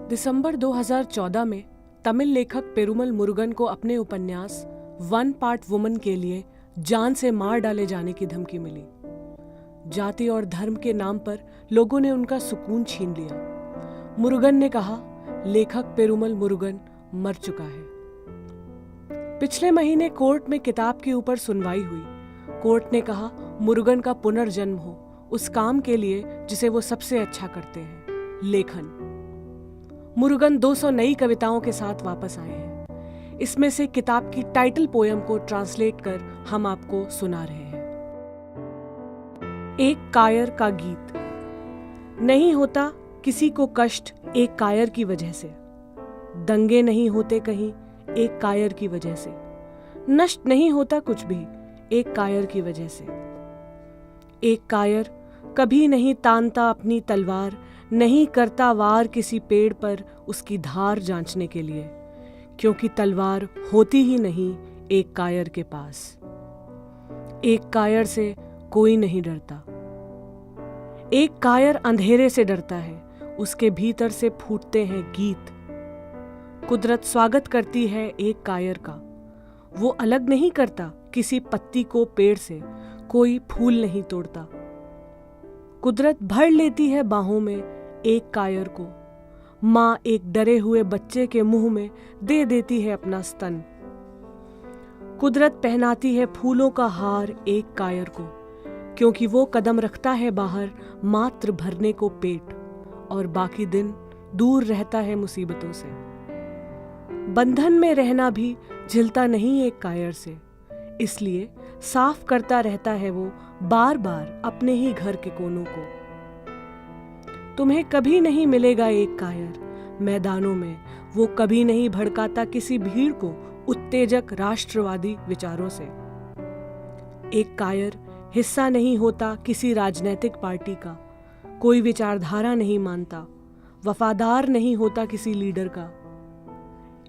दिसंबर 2014 में तमिल लेखक पेरुमल मुरुगन को अपने उपन्यास वन पार्ट वुमन के लिए जान से मार डाले जाने की धमकी मिली। जाति और धर्म के नाम पर लोगों ने उनका सुकून छीन लिया। मुरुगन ने कहा, लेखक पेरुमल मुरुगन मर चुका है। पिछले महीने कोर्ट में किताब के ऊपर सुनवाई हुई। कोर्ट ने कहा, मुरुगन का पुनर्जन्म हो उस काम के लिए जिसे वो सबसे अच्छा करते हैं, लेखन। मुरुगन 200 नई कविताओं के साथ वापस आए हैं। इसमें से किताब की टाइटल पोयम को ट्रांसलेट कर हम आपको सुना रहे हैं। एक कायर का गीत। नहीं होता किसी को कष्ट एक कायर की वजह से। दंगे नहीं होते कहीं एक कायर की वजह से। नष्ट नहीं होता कुछ भी एक कायर की वजह से। एक कायर कभी नहीं तानता अपनी तलवार, नहीं करता वार किसी पेड़ पर उसकी धार जांचने के लिए, क्योंकि तलवार होती ही नहीं एक कायर के पास। एक कायर से कोई नहीं डरता। एक कायर अंधेरे से डरता है, उसके भीतर से फूटते हैं गीत। कुदरत स्वागत करती है एक कायर का। वो अलग नहीं करता किसी पत्ती को पेड़ से, कोई फूल नहीं तोड़ता। कुदरत भर लेती है बाहों में एक कायर को। माँ एक डरे हुए बच्चे के मुंह में दे देती है अपना स्तन। कुदरत पहनाती है फूलों का हार एक कायर को, क्योंकि वो कदम रखता है बाहर मात्र भरने को पेट, और बाकी दिन दूर रहता है मुसीबतों से। बंधन में रहना भी झिलता नहीं एक कायर से, इसलिए साफ करता रहता है वो बार बार अपने ही घर के कोनों को। तुम्हें कभी नहीं मिलेगा एक कायर मैदानों में। वो कभी नहीं भड़काता किसी भीड़ को उत्तेजक राष्ट्रवादी विचारों से। एक कायर हिस्सा नहीं होता किसी राजनीतिक पार्टी का, कोई विचारधारा नहीं मानता, वफादार नहीं होता किसी लीडर का।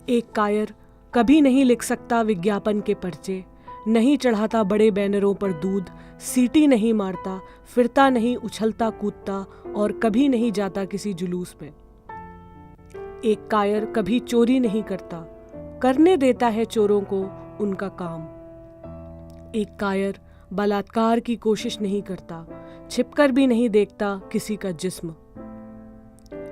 एक कायर कभी नहीं लिख सकता विज्ञापन के पर्चे, नहीं चढ़ाता बड़े बैनरों पर दूध, सीटी नहीं मारता, फिरता नहीं उछलता कूदता, और कभी नहीं जाता किसी जुलूस में। एक कायर कभी चोरी नहीं करता, करने देता है चोरों को उनका काम। एक कायर बलात्कार की कोशिश नहीं करता, छिपकर भी नहीं देखता किसी का जिस्म।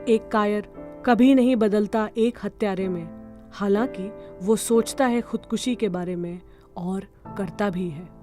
एक कायर कभी नहीं बदलता एक हत्यारे में, हालांकि वो सोचता है खुदकुशी के बारे में और करता भी है।